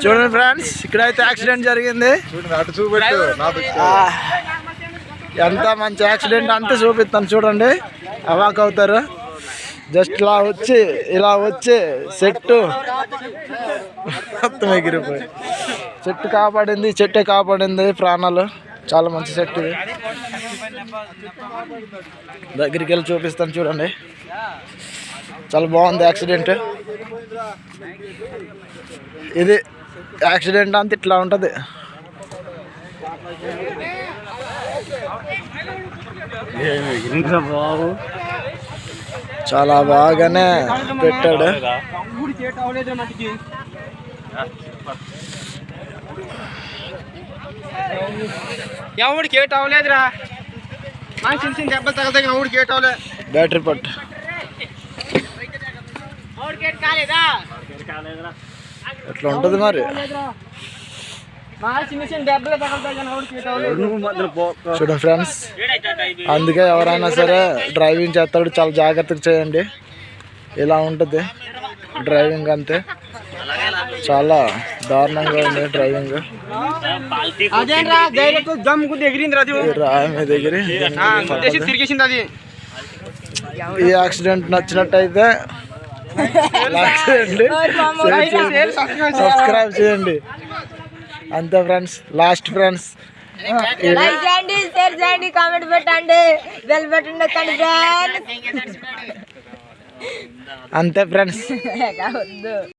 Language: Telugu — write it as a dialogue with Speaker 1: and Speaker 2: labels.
Speaker 1: చూడండి ఫ్రెండ్స్, ఇక్కడైతే యాక్సిడెంట్ జరిగింది. ఎంత మంచి యాక్సిడెంట్ అంతే చూపిస్తాను చూడండి, అవాక్ అవుతారు. జస్ట్ ఇలా వచ్చి చెట్టు మొత్తం ఎగిరిపోయి చెట్టే కాపాడింది ప్రాణాలు. చాలా మంచి చెట్టు ఇది. దగ్గరికి వెళ్ళి చూపిస్తాను చూడండి, చాలా బాగుంది యాక్సిడెంట్. ఇది యాక్సిడెంట్ అంత ఇట్లా ఉంటుంది. చాలా బాగానే పెట్టాడు.
Speaker 2: ఎవడికి ఏట్ అవ్వలేదురా, చిన్న చిన్న దెబ్బలు తగలుతాయి, ఎవడికి ఏట్ అవ్వలేదు.
Speaker 1: బ్యాటరీ పట్టు ఎట్లా ఉంటుంది మరి. చూడండి ఫ్రెండ్స్, అందుకే ఎవరైనా సరే డ్రైవింగ్ చేస్తాడు చాలా జాగ్రత్తగా చేయండి. ఇలా ఉంటుంది డ్రైవింగ్, అంతే చాలా దారుణంగా ఉంది డ్రైవింగ్. రాయి మీద ఎగిరి ఈ యాక్సిడెంట్ నచ్చినట్టయితే సబ్స్క్రైబ్ చేయండి. అంతే ఫ్రెండ్స్, లాస్ట్ ఫ్రెండ్స్
Speaker 3: లైక్ చేయండి, షేర్ చేయండి, కామెంట్ పెట్టండి, బెల్ బటన్ నొక్కండి ఫ్రెండ్స్.
Speaker 1: అంతే ఫ్రెండ్స్.